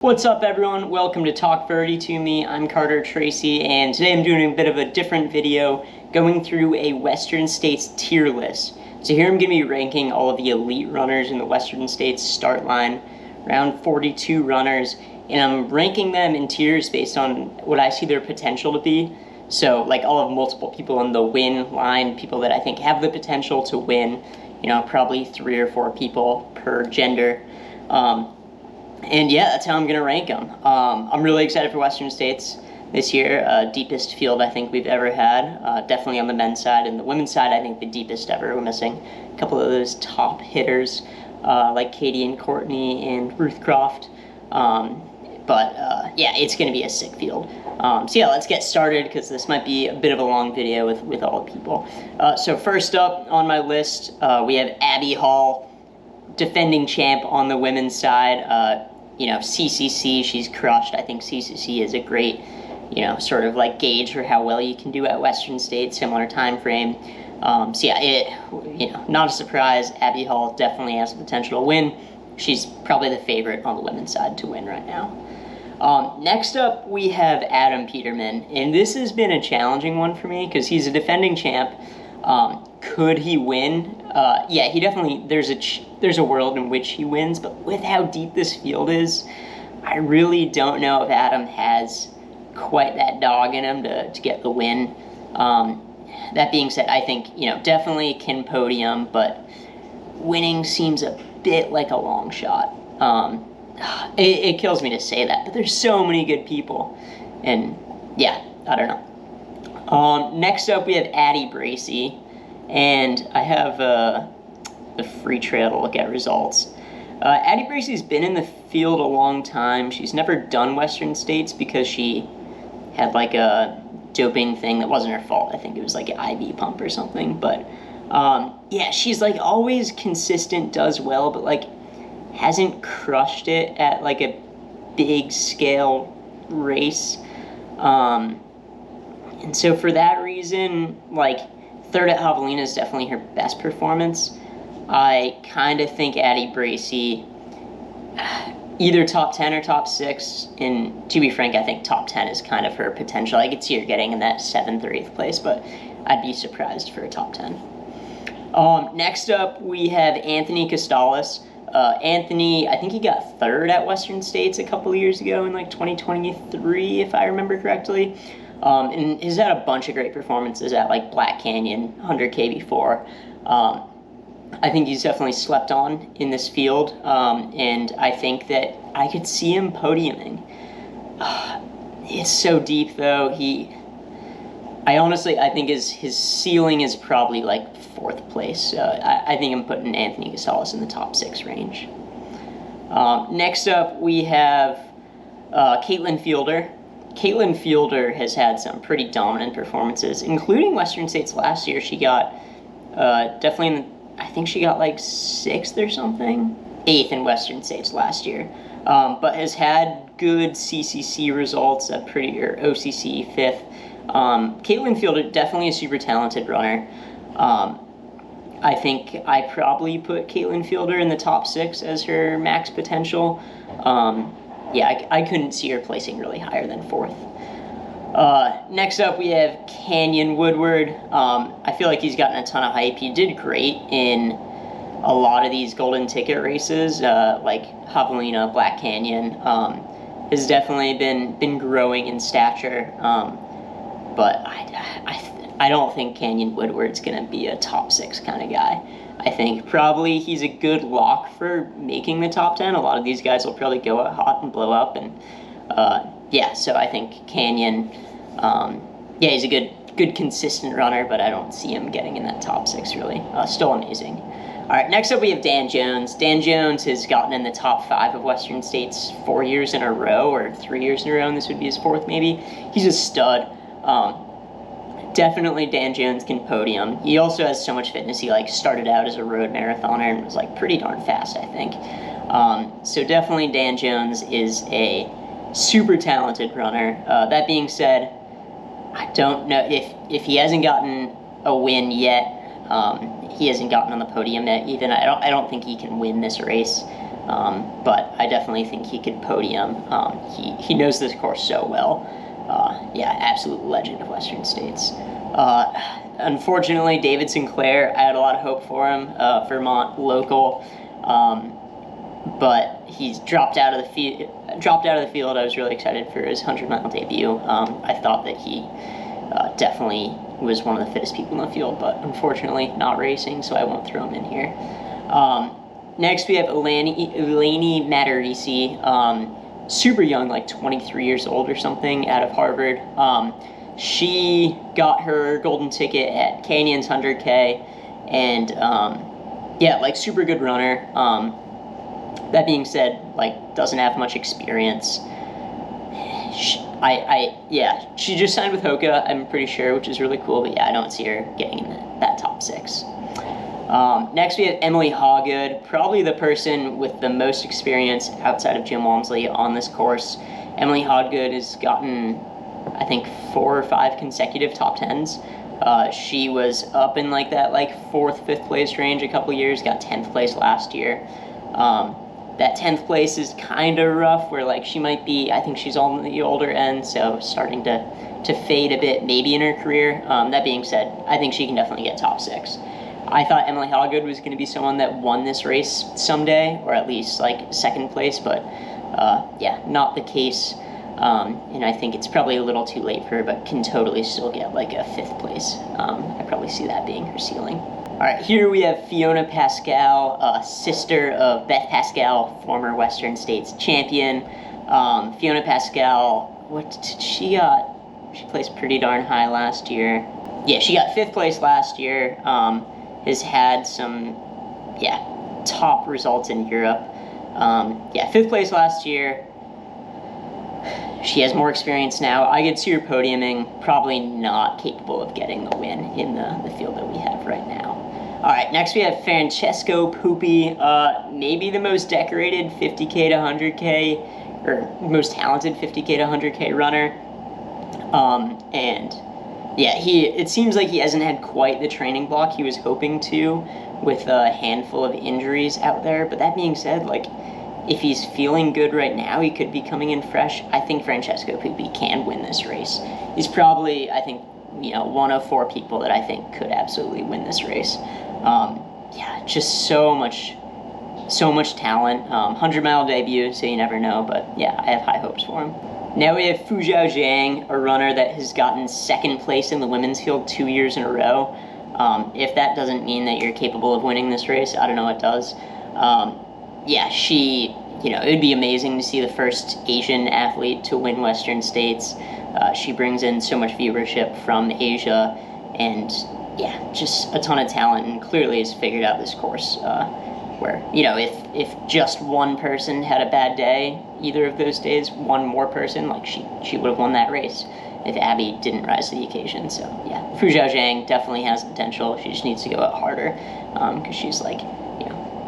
What's up everyone? Welcome to Talk Birdie to Me. I'm Carter Tracy, and today I'm doing a bit of a different video going through a Western States tier list. So here I'm going to be ranking all of the elite runners in the Western States start line, around 42 runners, and I'm ranking them in tiers based on what I see their potential to be. So like I'll have multiple people on the win line, people that I think have the potential to win, probably 3 or 4 people per gender. And yeah, that's how I'm going to rank them. I'm really excited for Western States this year. Deepest field I think we've ever had, definitely on the men's side. And the women's side, I think the deepest ever. We're missing a couple of those top hitters like Katie and Courtney and Ruth Croft. Yeah, it's going to be a sick field. So yeah, let's get started because this might be a bit of a long video with all the people. So first up on my list, we have Abby Hall, defending champ on the women's side. CCC, she's crushed. I think CCC is a great, sort of like gauge for how well you can do at Western States, similar time frame. So yeah, not a surprise. Abby Hall definitely has the potential to win. She's probably the favorite on the women's side to win right now. Next up, we have Adam Peterman, and this has been a challenging one for me because he's a defending champ. Could he win? Yeah, he definitely, there's a world in which he wins, but with how deep this field is, I really don't know if Adam has quite that dog in him to get the win. That being said, I think, definitely can podium, but winning seems a bit like a long shot. It kills me to say that, but there's so many good people, and yeah, I don't know. Next up, we have Addie Bracey, and I have the free trail to look at results. Addie Bracey's been in the field a long time. She's never done Western States because she had like a doping thing that wasn't her fault. I think it was like an IV pump or something. But yeah, she's like always consistent, does well, but like hasn't crushed it at like a big scale race. And so for that reason, like third at Javelina is definitely her best performance. I kind of think Addie Bracey either top 10 or top 6, and to be frank, I think top 10 is kind of her potential. I could see her getting in that 7th or 8th place, but I'd be surprised for a top 10. Next up, we have Anthony Costales. Anthony, I think he got 3rd at Western States a couple of years ago in like 2023, if I remember correctly. And he's had a bunch of great performances at like Black Canyon, 100K before. I think he's definitely slept on in this field, and I think that I could see him podiuming. It's so deep though. I think his ceiling is probably like 4th place. I think I'm putting Anthony Costales in the top 6 range. Next up, we have Caitlin Fielder. Caitlin Fielder has had some pretty dominant performances, including Western States last year. She got definitely I think she got like 6th or something, 8th in Western States last year, but has had good CCC results, or OCC 5th. Caitlin Fielder, definitely a super talented runner. I think I probably put Caitlin Fielder in the top 6 as her max potential. Yeah, I couldn't see her placing really higher than 4th. Next up, we have Canyon Woodward. I feel like he's gotten a ton of hype. He did great in a lot of these golden ticket races, like Javelina, Black Canyon. Has definitely been growing in stature, but I don't think Canyon Woodward's going to be a top 6 kind of guy. I think probably he's a good lock for making the top 10. A lot of these guys will probably go out hot and blow up, and yeah, so I think Canyon, yeah, he's a good consistent runner, but I don't see him getting in that top 6 really. Still amazing. All right, next up we have Dan Jones. Dan Jones has gotten in the top 5 of Western States 4 years in a row, or 3 years in a row, and this would be his 4th maybe. He's a stud. Definitely Dan Jones can podium. He also has so much fitness. He like started out as a road marathoner and was like pretty darn fast, I think. So definitely Dan Jones is a super talented runner. That being said, I don't know if he hasn't gotten a win yet. He hasn't gotten on the podium yet even. I don't think he can win this race. But I definitely think he could podium. He knows this course so well. Yeah, absolute legend of Western States. Unfortunately, David Sinclair, I had a lot of hope for him, Vermont local, but he's dropped out of the field. I was really excited for his 100-mile debut. I thought that he definitely was one of the fittest people in the field, but unfortunately not racing, so I won't throw him in here. Next, we have Eleni Matarisi, super young, like 23 years old or something, out of Harvard. She got her golden ticket at Canyons 100K, and yeah, like super good runner. That being said, like doesn't have much experience. Yeah, she just signed with Hoka, I'm pretty sure, which is really cool. But yeah, I don't see her getting in that top 6. Next, we have Emily Hawgood, probably the person with the most experience outside of Jim Walmsley on this course. Emily Hawgood has gotten, I think, 4 or 5 consecutive top 10s. She was up in like that 4th, 5th place range a couple years, got 10th place last year. That 10th place is kind of rough, where like she might be, I think she's on the older end, so starting to fade a bit maybe in her career. That being said, I think she can definitely get top 6. I thought Emily Hawgood was going to be someone that won this race someday, or at least like 2nd place, but yeah, not the case. And I think it's probably a little too late for her, but can totally still get like a 5th place. I probably see that being her ceiling. All right, here we have Fiona Pascal, sister of Beth Pascal, former Western States champion. Fiona Pascal, what did she got? She placed pretty darn high last year. Yeah, she got 5th place last year. Has had some, yeah, top results in Europe. Yeah, 5th place last year. She has more experience now. I could see her podiuming, probably not capable of getting the win in the field that we have right now. All right, next we have Francesco Pupi, maybe the most decorated 50K to 100K, or most talented 50K to 100K runner. And yeah, it seems like he hasn't had quite the training block he was hoping to, with a handful of injuries out there. But that being said, like, if he's feeling good right now, he could be coming in fresh. I think Francesco Pupi can win this race. He's probably, I think, one of 4 people that I think could absolutely win this race. Yeah, just so much talent. 100-mile debut, so you never know. But yeah, I have high hopes for him. Now we have Fu Zhao Zhang, a runner that has gotten 2nd place in the women's field 2 years in a row. If that doesn't mean that you're capable of winning this race, I don't know what does. Yeah, she, it would be amazing to see the first Asian athlete to win Western States. She brings in so much viewership from Asia, and yeah, just a ton of talent, and clearly has figured out this course, where, if just one person had a bad day either of those days, one more person, like she would have won that race if Abby didn't rise to the occasion. So yeah, Fu Zhao Zhang definitely has potential. She just needs to go out harder, because she's like,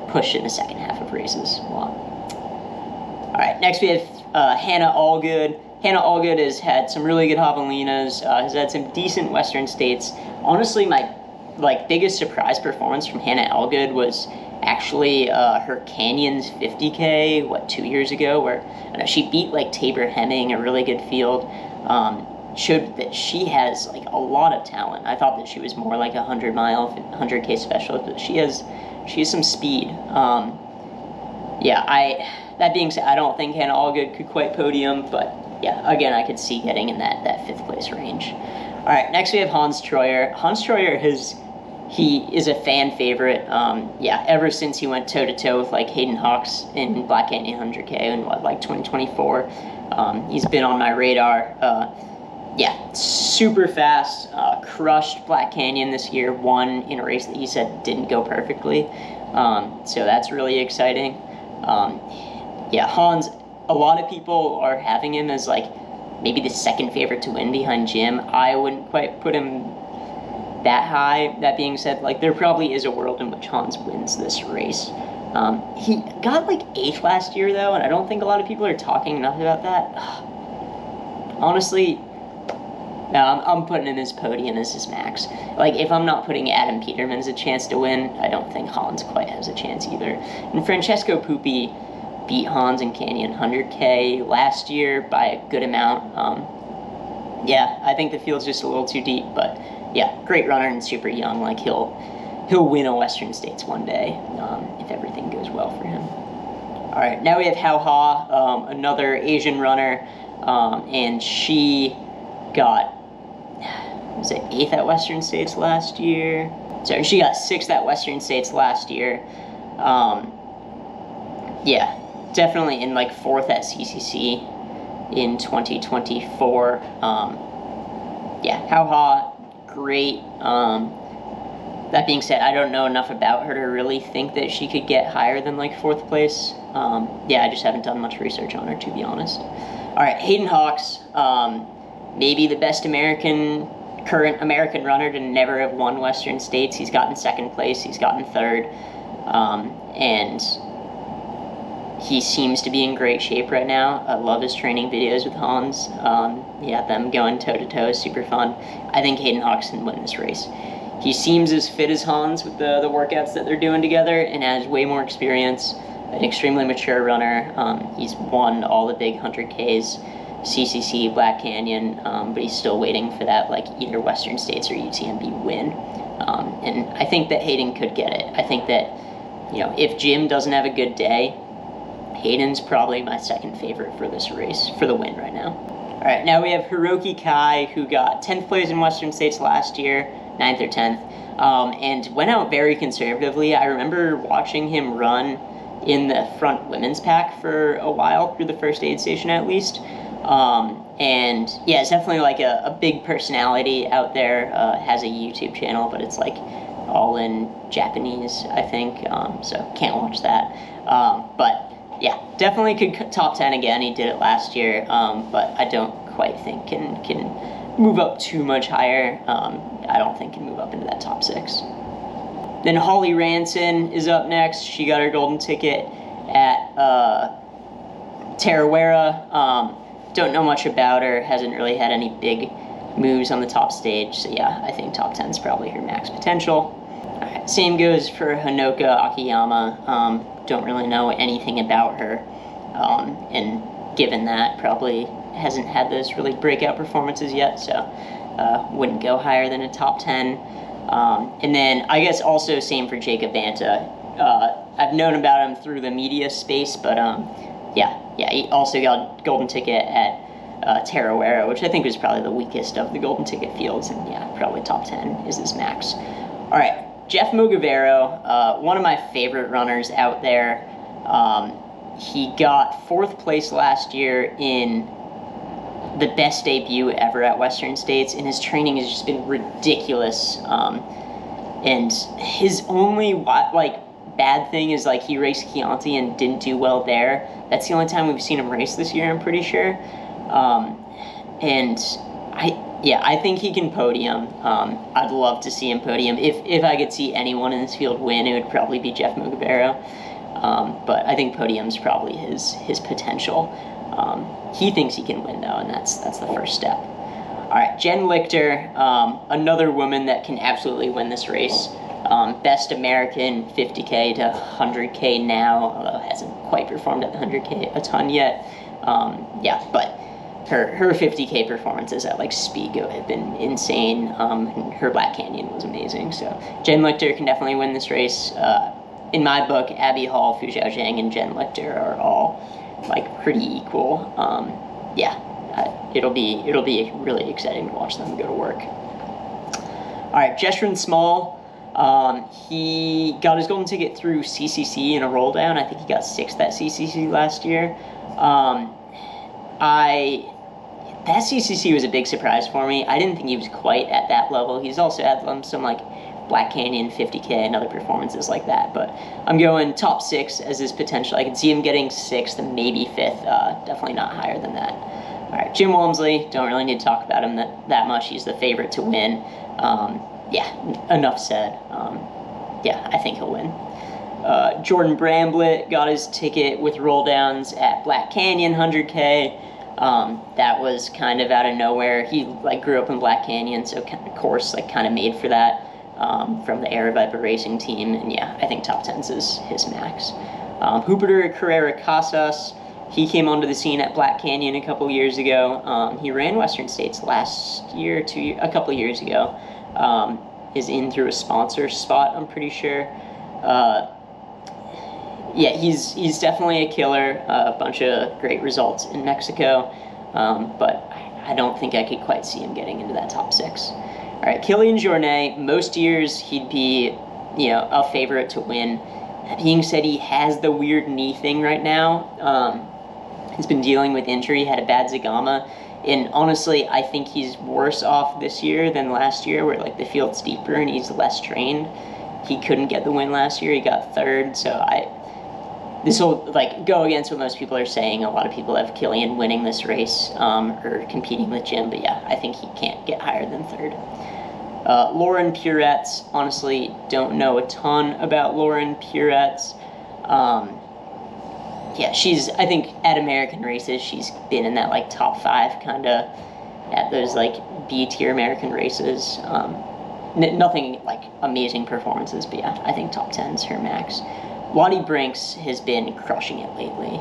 pushed in the second half of races a lot. All right, next we have Hannah Allgood. Hannah Allgood has had some really good javelinas, has had some decent Western States. Honestly, my biggest surprise performance from Hannah Allgood was actually her Canyons 50K, 2 years ago, where she beat Tabor Hemming, a really good field. Showed that she has a lot of talent. I thought that she was more like a 100-mile, 100K specialist, but she has some speed. Yeah, that being said, I don't think Hannah Allgood could quite podium, but yeah, again, I could see getting in that 5th place range. All right, next we have Hans Troyer. Hans Troyer he is a fan favorite. Yeah, ever since he went toe-to-toe with Hayden Hawks in Black Canyon 100K in 2024, he's been on my radar. Yeah, super fast, crushed Black Canyon this year, won in a race that he said didn't go perfectly. So that's really exciting. Yeah, Hans, a lot of people are having him as maybe the 2nd favorite to win behind Jim. I wouldn't quite put him that high. That being said, there probably is a world in which Hans wins this race. He got 8th last year though, and I don't think a lot of people are talking enough about that. Honestly, No, I'm putting him as podium as his max. Like, if I'm not putting Adam Peterman as a chance to win, I don't think Hans quite has a chance either. And Francesco Pupi beat Hans in Canyon 100K last year by a good amount. Yeah, I think the field's just a little too deep, but yeah, great runner and super young. Like, he'll win a Western States one day if everything goes well for him. All right, now we have Hao Ha, another Asian runner, and she got, was it 8th at Western States last year? Sorry, she got 6th at Western States last year. Yeah, definitely in like 4th at CCC in 2024. Yeah, Hao Ha, great. That being said, I don't know enough about her to really think that she could get higher than like 4th place. Yeah, I just haven't done much research on her, to be honest. All right, Hayden Hawks, maybe the best current American runner to never have won Western States. He's gotten 2nd place, he's gotten 3rd, and he seems to be in great shape right now. I love his training videos with Hans. Yeah, them going toe-to-toe is super fun. I think Hayden Hawks can win this race. He seems as fit as Hans with the workouts that they're doing together, and has way more experience, an extremely mature runner. He's won all the big 100Ks, CCC, Black Canyon, but he's still waiting for that like either Western States or UTMB win. And I think that Hayden could get it. I think that, you know, if Jim doesn't have a good day, Hayden's probably my 2nd favorite for this race, for the win right now. All right, now we have Hiroki Kai, who got 10th place in Western States last year, 9th or 10th, and went out very conservatively. I remember watching him run in the front women's pack for a while, through the first aid station at least. And yeah, it's definitely like a big personality out there, has a YouTube channel, but it's like all in Japanese, I think, so can't watch that. But yeah, definitely could top 10 again. He did it last year, but I don't quite think can move up too much higher. I don't think can move up into that top 6. Then Holly Ranson is up next. She got her golden ticket at Tarawera. Don't know much about her. Hasn't really had any big moves on the top stage. So yeah, I think top 10 is probably her max potential. All right, same goes for Hanoka Akiyama. Don't really know anything about her, and given that, probably hasn't had those really breakout performances yet, so wouldn't go higher than a top 10. And then I guess also same for Jacob Banta. I've known about him through the media space, but yeah, he also got golden ticket at Tarawera, which I think was probably the weakest of the golden ticket fields, and yeah, probably top 10 is his max. All right, Jeff Mogavero, one of my favorite runners out there. He got 4th place last year in the best debut ever at Western States, and his training has just been ridiculous. And his only bad thing is like he raced Chianti and didn't do well there. That's the only time we've seen him race this year, I'm pretty sure. And I think he can podium. I'd love to see him podium. If I could see anyone in this field win, it would probably be Jeff Mogavero. But I think podium's probably his potential. He thinks he can win though, and that's the first step. All right, Jen Lichter, another woman that can absolutely win this race. Best American 50K to 100K now, although hasn't quite performed at the 100K a ton yet. Yeah, but her 50K performances at like Spigo have been insane. And her Black Canyon was amazing. So Jen Lichter can definitely win this race. In my book, Abby Hall, Fu Zhaojing, and Jen Lichter are all like pretty equal. Yeah, it'll be really exciting to watch them go to work. All right, Jeshrun Small. He got his golden ticket through CCC in a roll down. I think he got 6th at CCC last year. That CCC was a big surprise for me. I didn't think he was quite at that level. He's also had some like Black Canyon 50K and other performances like that, but I'm going top 6 as his potential. I can see him getting 6th and maybe 5th, definitely not higher than that. All right, Jim Walmsley, don't really need to talk about him that much. He's the favorite to win. Yeah, enough said. Yeah, I think he'll win. Jordan Bramblett got his ticket with roll downs at Black Canyon 100K. That was kind of out of nowhere. He like grew up in Black Canyon, so of course like kind of made for that from the Air Viper racing team. And yeah, I think top 10s is his max. Jupiter Carrera Casas, he came onto the scene at Black Canyon a couple years ago. He ran Western States last year, a couple years ago. Is in through a sponsor spot, I'm pretty sure. Yeah, he's definitely a killer. A bunch of great results in Mexico, but I don't think I could quite see him getting into that top 6. All right, Kilian Jornet. Most years he'd be, a favorite to win. That being said, he has the weird knee thing right now. He's been dealing with injury. Had a bad Zagama. And honestly, I think he's worse off this year than last year, where like the field's deeper and he's less trained. He couldn't get the win last year. He got 3rd. So this will like go against what most people are saying. A lot of people have Kilian winning this race or competing with Jim. But yeah, I think he can't get higher than 3rd. Lauren Puretz. Honestly, don't know a ton about Lauren Puretz. Yeah, I think at American races, she's been in that like top 5 kind of at those like B-tier American races. Nothing like amazing performances, but yeah, I think top 10's her max. Lottie Brinks has been crushing it lately.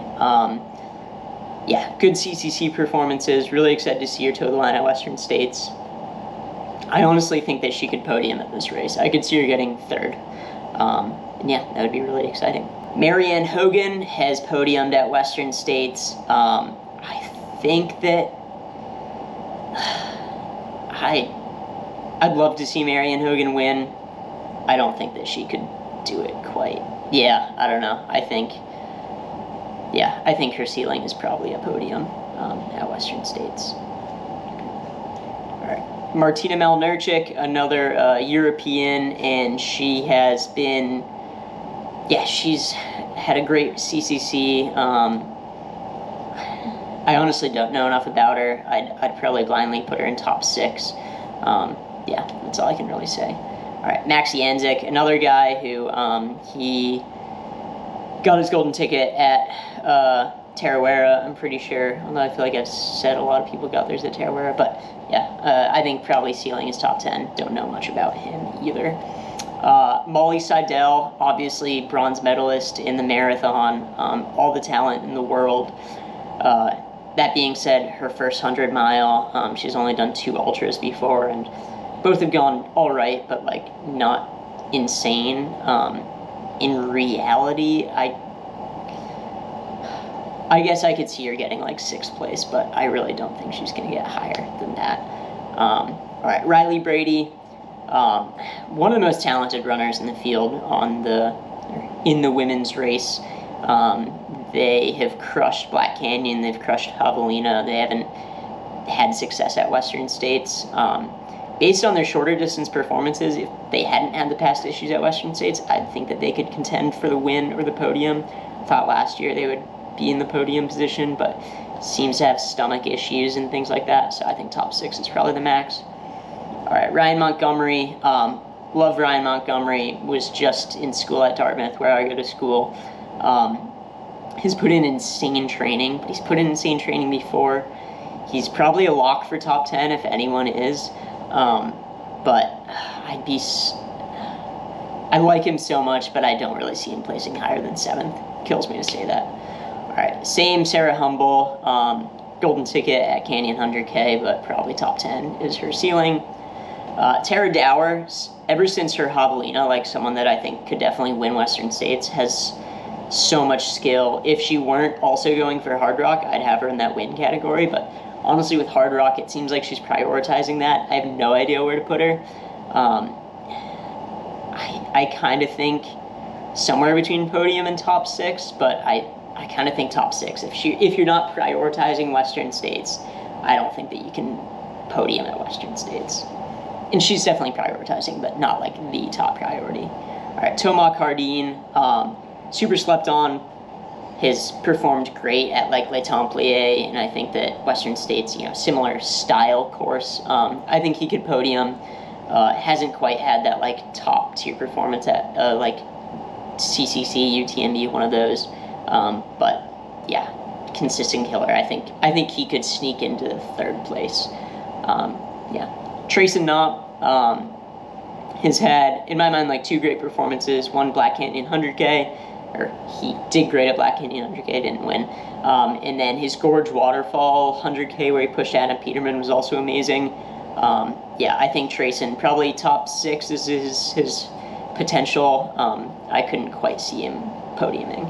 Yeah, good CCC performances. Really excited to see her toe the line at Western States. I honestly think that she could podium at this race. I could see her getting 3rd. And yeah, that would be really exciting. Marianne Hogan has podiumed at Western States. I think that I'd love to see Marianne Hogan win. I don't think that she could do it quite. Yeah, I don't know. I think her ceiling is probably a podium at Western States. All right, Martina Malnerchik, another European, and she has been. Yeah, she's had a great CCC. I honestly don't know enough about her. I'd probably blindly put her in top 6. Yeah, that's all I can really say. All right, Max Janzik, another guy who he got his golden ticket at Tarawera, I'm pretty sure. Although I feel like I've said a lot of people got theirs at Tarawera, but yeah, I think probably ceiling is top 10. Don't know much about him either. Molly Seidel, obviously bronze medalist in the marathon, all the talent in the world. That being said, her first 100 mile, she's only done 2 ultras before, and both have gone all right, but like not insane. In reality, I guess I could see her getting like 6th place, but I really don't think she's going to get higher than that. All right, Riley Brady. One of the most talented runners in the field in the women's race. They have crushed Black Canyon. They've crushed Javelina. They haven't had success at Western States. Based on their shorter distance performances, if they hadn't had the past issues at Western States, I think that they could contend for the win or the podium. I thought last year they would be in the podium position, but seems to have stomach issues and things like that. So I think top 6 is probably the max. All right, Ryan Montgomery. Love Ryan Montgomery. Was just in school at Dartmouth, where I go to school. He's put in insane training, but he's put in insane training before. He's probably a lock for top 10 if anyone is. But I like him so much, but I don't really see him placing higher than 7th. Kills me to say that. All right, same Sarah Humble. Golden ticket at Canyon 100K, but probably top 10 is her ceiling. Tara Dower, ever since her Javelina, like someone that I think could definitely win Western States, has so much skill. If she weren't also going for Hard Rock, I'd have her in that win category, but honestly with Hard Rock, it seems like she's prioritizing that. I have no idea where to put her. I kind of think somewhere between podium and top 6, but I kind of think top 6. If you're not prioritizing Western States, I don't think that you can podium at Western States. And she's definitely prioritizing, but not like the top priority. All right, Tomac Hardin, super slept on, has performed great at like Le Templier, and I think that Western States, similar style course. I think he could podium. Hasn't quite had that like top tier performance at like CCC, UTMB, one of those. But yeah, consistent killer. I think he could sneak into 3rd place. Yeah, Trayson Knopp has had, in my mind, like 2 great performances. One Black Canyon 100K, or he did great at Black Canyon 100K, didn't win. And then his Gorge Waterfall 100K where he pushed Adam Peterman was also amazing. Yeah, I think Trayson probably top 6 is his potential. I couldn't quite see him podiuming.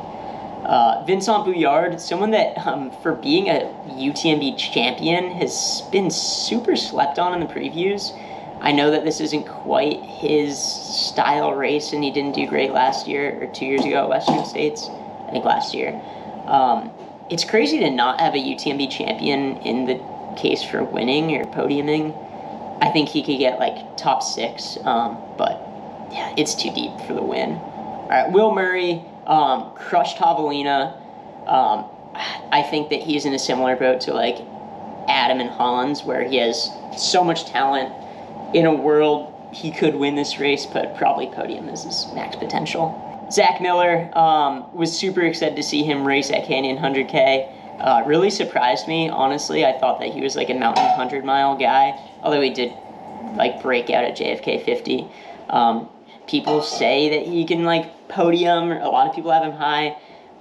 Vincent Bouillard, someone that for being a UTMB champion has been super slept on in the previews. I know that this isn't quite his style race, and he didn't do great last year or 2 years ago at Western States. I think last year. It's crazy to not have a UTMB champion in the case for winning or podiuming. I think he could get like top 6, but yeah, it's too deep for the win. All right, Will Murray crushed Javelina. I think that he's in a similar boat to like Adam and Hans, where he has so much talent. In a world, he could win this race, but probably podium is his max potential. Zach Miller, was super excited to see him race at Canyon 100K. Really surprised me, honestly. I thought that he was like a mountain 100-mile guy, although he did like break out at JFK 50. People say that he can like podium. A lot of people have him high.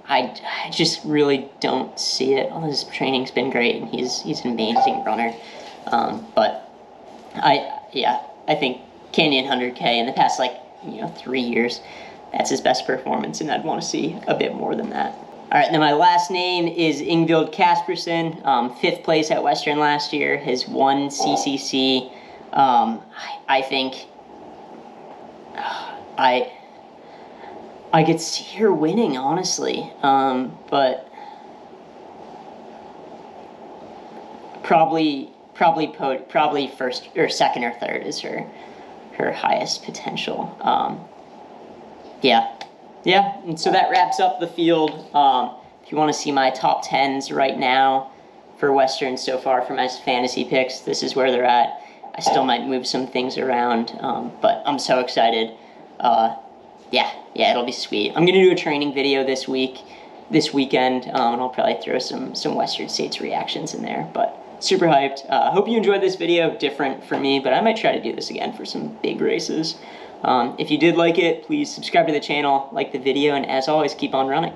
I just really don't see it. All his training's been great, and he's an amazing runner. But I think Canyon 100K in the past 3 years, that's his best performance, and I'd want to see a bit more than that. All right, now my last name is Yngvild Kaspersen, 5th place at Western last year, has won CCC. I think I could see her winning, honestly, but probably first or second or third is her highest potential. Yeah, and so that wraps up the field. If you want to see my top 10s right now for Western so far for my fantasy picks, this is where they're at. I still might move some things around, but I'm so excited. Yeah, it'll be sweet. I'm going to do a training video this weekend, and I'll probably throw some Western States reactions in there, but super hyped. Hope you enjoyed this video, different for me, but I might try to do this again for some big races. If you did like it, please subscribe to the channel, like the video, and as always, keep on running.